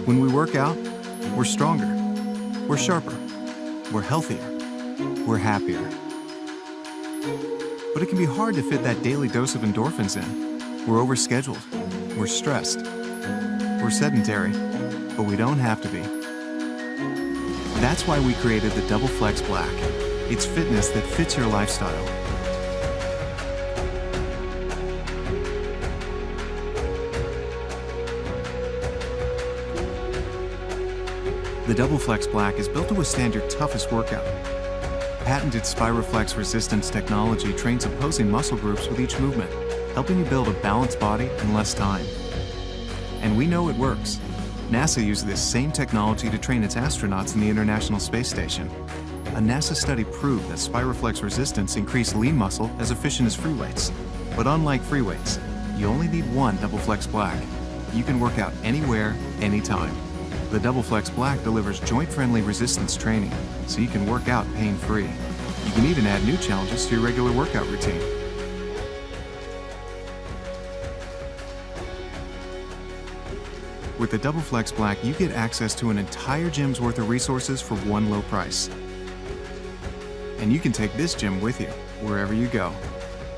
When we work out, we're stronger, we're sharper, we're healthier, we're happier. But it can be hard to fit that daily dose of endorphins in. We're overscheduled, we're stressed, we're sedentary, but we don't have to be. That's why we created the Double Flex Black. It's fitness that fits your lifestyle. The Double Flex Black is built to withstand your toughest workout. Patented Spiroflex resistance technology trains opposing muscle groups with each movement, helping you build a balanced body in less time. And we know it works. NASA used this same technology to train its astronauts in the International Space Station. A NASA study proved that Spiroflex resistance increased lean muscle as efficient as free weights. But unlike free weights, you only need one Double Flex Black. You can work out anywhere, anytime. The Double Flex Black delivers joint-friendly resistance training, so you can work out pain-free. You can even add new challenges to your regular workout routine. With the Double Flex Black, you get access to an entire gym's worth of resources for one low price. And you can take this gym with you, wherever you go.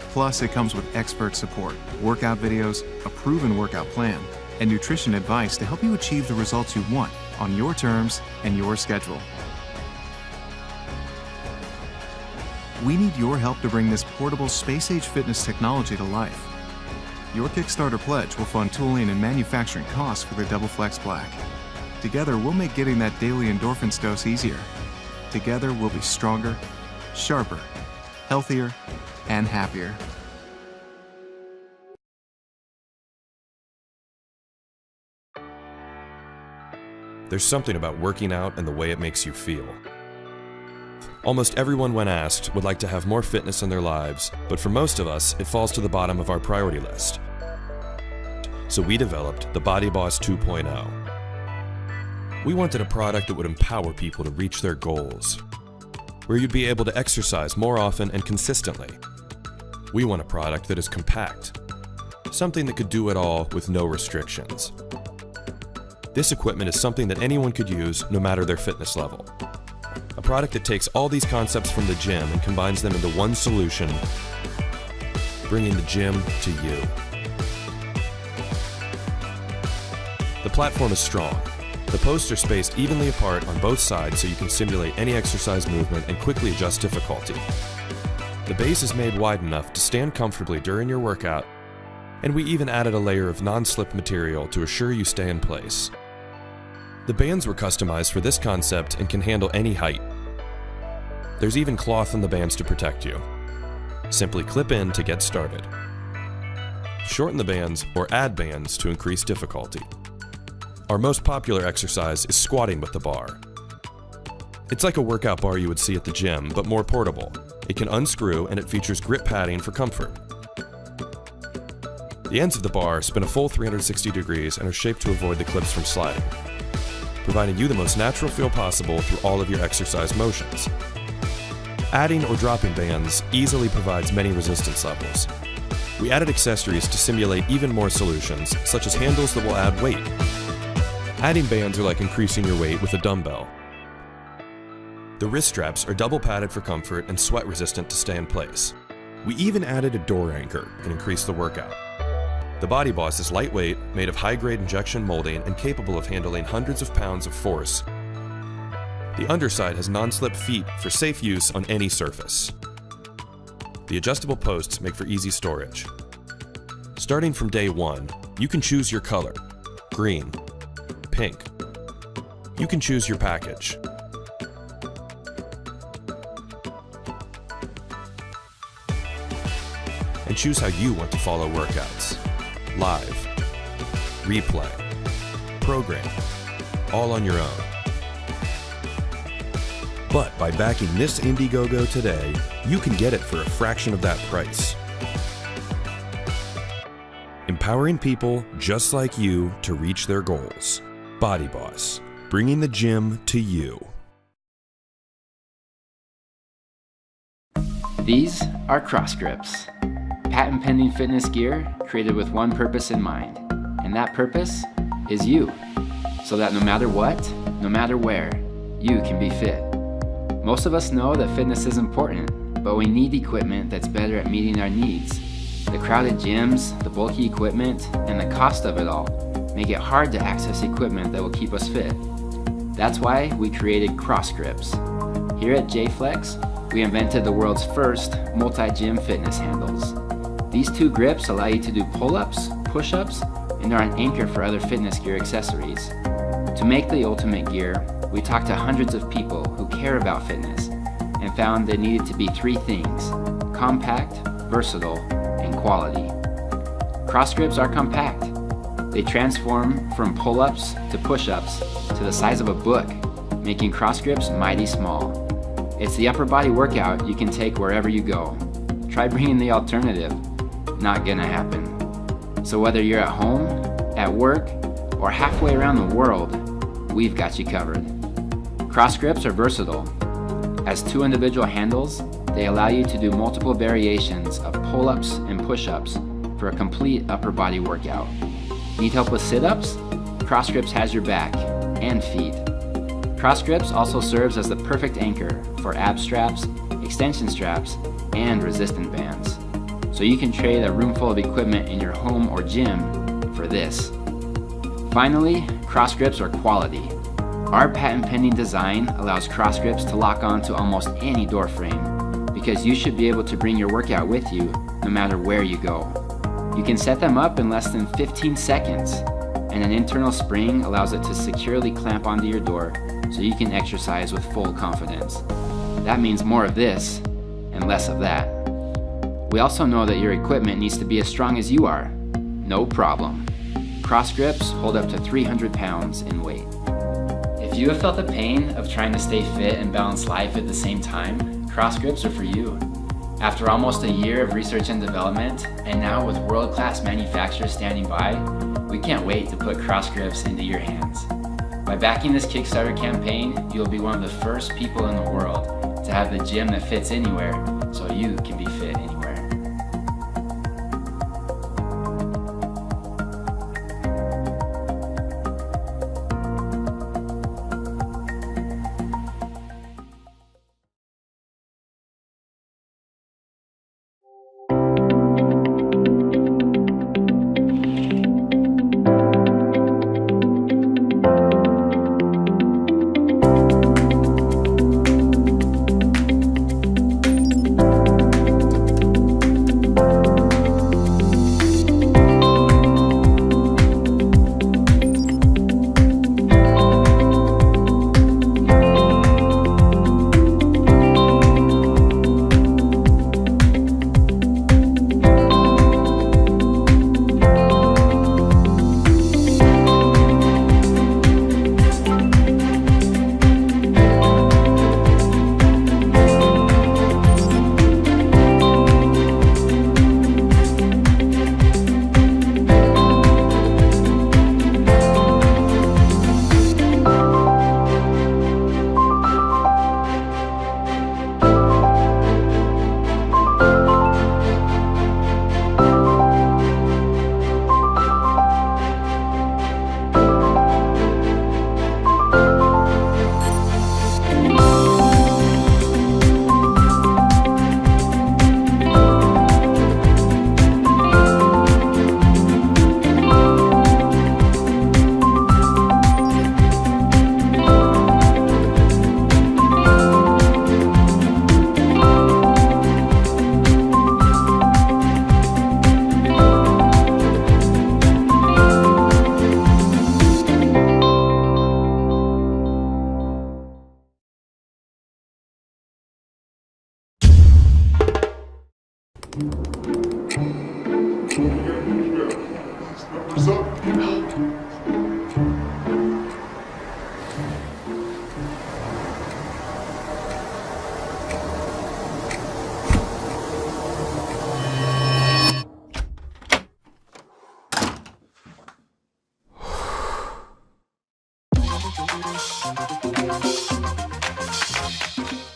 Plus, it comes with expert support, workout videos, a proven workout plan, and nutrition advice to help you achieve the results you want on your terms and your schedule. We need your help to bring this portable space-age fitness technology to life. Your Kickstarter pledge will fund tooling and manufacturing costs for the Double Flex Black. Together, we'll make getting that daily endorphins dose easier. Together, we'll be stronger, sharper, healthier, and happier. There's something about working out and the way it makes you feel. Almost everyone, when asked, would like to have more fitness in their lives, but for most of us, it falls to the bottom of our priority list. So we developed the Body Boss 2.0. We wanted a product that would empower people to reach their goals, where you'd be able to exercise more often and consistently. We want a product that is compact, something that could do it all with no restrictions. This equipment is something that anyone could use, no matter their fitness level. A product that takes all these concepts from the gym and combines them into one solution, bringing the gym to you. The platform is strong. The posts are spaced evenly apart on both sides so you can simulate any exercise movement and quickly adjust difficulty. The base is made wide enough to stand comfortably during your workout, and we even added a layer of non-slip material to assure you stay in place. The bands were customized for this concept and can handle any height. There's even cloth on the bands to protect you. Simply clip in to get started. Shorten the bands or add bands to increase difficulty. Our most popular exercise is squatting with the bar. It's like a workout bar you would see at the gym, but more portable. It can unscrew and it features grip padding for comfort. The ends of the bar spin a full 360 degrees and are shaped to avoid the clips from sliding, providing you the most natural feel possible through all of your exercise motions. Adding or dropping bands easily provides many resistance levels. We added accessories to simulate even more solutions, such as handles that will add weight. Adding bands are like increasing your weight with a dumbbell. The wrist straps are double padded for comfort and sweat resistant to stay in place. We even added a door anchor and increased the workout. The Body Boss is lightweight, made of high-grade injection molding and capable of handling hundreds of pounds of force. The underside has non-slip feet for safe use on any surface. The adjustable posts make for easy storage. Starting from day one, you can choose your color: green, pink. You can choose your package. And choose how you want to follow workouts: live, replay, program, all on your own. But by backing this Indiegogo today, you can get it for a fraction of that price. Empowering people just like you to reach their goals. Body Boss, bringing the gym to you. These are Cross Grips, patent-pending fitness gear created with one purpose in mind, and that purpose is you. so that no matter what, no matter where, you can be fit. Most of us know that fitness is important, but we need equipment that's better at meeting our needs. The crowded gyms, the bulky equipment, and the cost of it all make it hard to access equipment that will keep us fit. That's why we created CrossGrips. Here at J-Flex, we invented the world's first multi-gym fitness handles. These two grips allow you to do pull-ups, push-ups, and are an anchor for other fitness gear accessories. To make the ultimate gear, we talked to hundreds of people who care about fitness and found there needed to be three things: compact, versatile, and quality. CrossGrips are compact. They transform from pull-ups to push-ups to the size of a book, making CrossGrips mighty small. It's the upper body workout you can take wherever you go. Try bringing the alternative. Not gonna happen. So whether you're at home, at work, or halfway around the world, we've got you covered. CrossGrips are versatile. As two individual handles, they allow you to do multiple variations of pull-ups and push-ups for a complete upper body workout. Need help with sit-ups? CrossGrips has your back and feet. CrossGrips also serves as the perfect anchor for ab straps, extension straps, and resistant bands. So you can trade a room full of equipment in your home or gym for this. Finally, CrossGrips are quality. Our patent-pending design allows CrossGrips to lock on to almost any door frame, because you should be able to bring your workout with you no matter where you go. You can set them up in less than 15 seconds, and an internal spring allows it to securely clamp onto your door so you can exercise with full confidence. That means more of this and less of that. We also know that your equipment needs to be as strong as you are. No problem. CrossGrips hold up to 300 pounds in weight. If you have felt the pain of trying to stay fit and balance life at the same time, CrossGrips are for you. After almost a year of research and development, and now with world-class manufacturers standing by, we can't wait to put CrossGrips into your hands. By backing this Kickstarter campaign, you'll be one of the first people in the world to have the gym that fits anywhere, so you can be fit anywhere.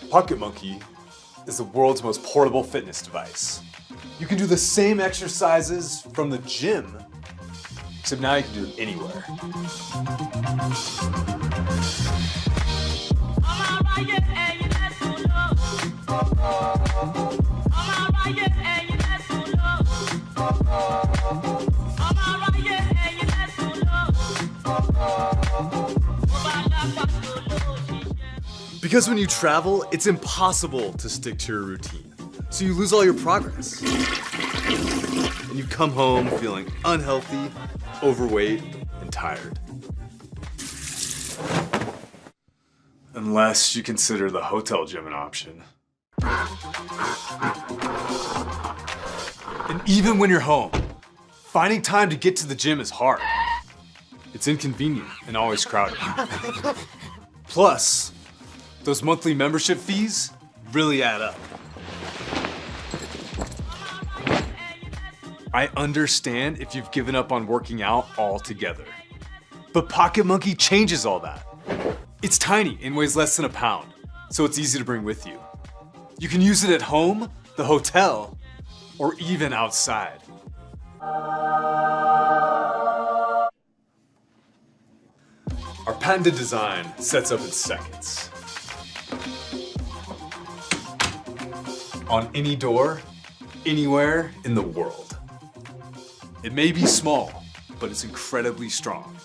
Pocket Monkey is the world's most portable fitness device. You can do the same exercises from the gym, except now you can do it anywhere. Because when you travel, it's impossible to stick to your routine. So you lose all your progress. And you come home feeling unhealthy, overweight, and tired. Unless you consider the hotel gym an option. And even when you're home, finding time to get to the gym is hard. It's inconvenient and always crowded. Plus, those monthly membership fees really add up. I understand if you've given up on working out altogether. But Pocket Monkey changes all that. It's tiny and weighs less than a pound, so it's easy to bring with you. You can use it at home, the hotel, or even outside. Our patented design sets up in seconds. On any door, anywhere in the world. It may be small, but it's incredibly strong.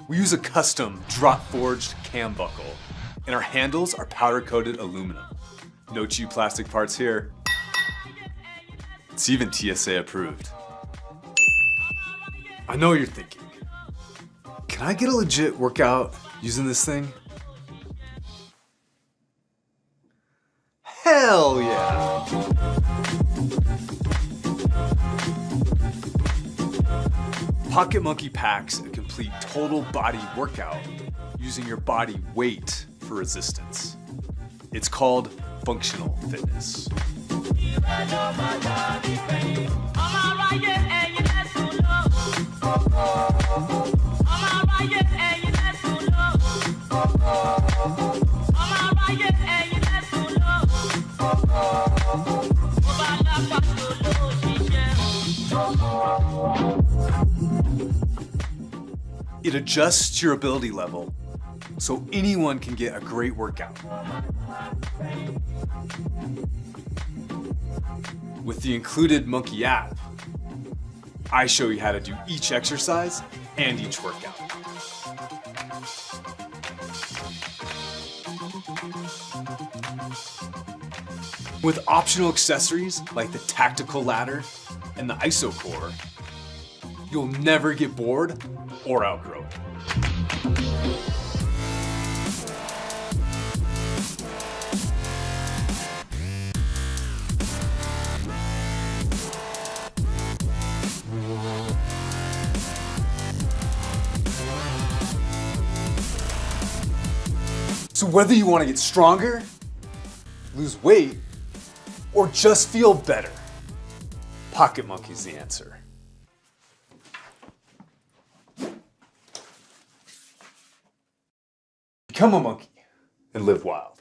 We use a custom drop-forged cam buckle, and our handles are powder-coated aluminum. No cheap plastic parts here. It's even TSA approved. I know what you're thinking. Can I get a legit workout using this thing? Hell yeah! Pocket Monkey packs a complete total body workout using your body weight for resistance. It's called functional fitness. It adjusts your ability level so anyone can get a great workout. With the included Monkey app, I show you how to do each exercise and each workout. With optional accessories like the tactical ladder and the isocore, you'll never get bored or outgrow it. So whether you want to get stronger, lose weight, or just feel better, Pocket Monkey's the answer. Become a monkey and live wild.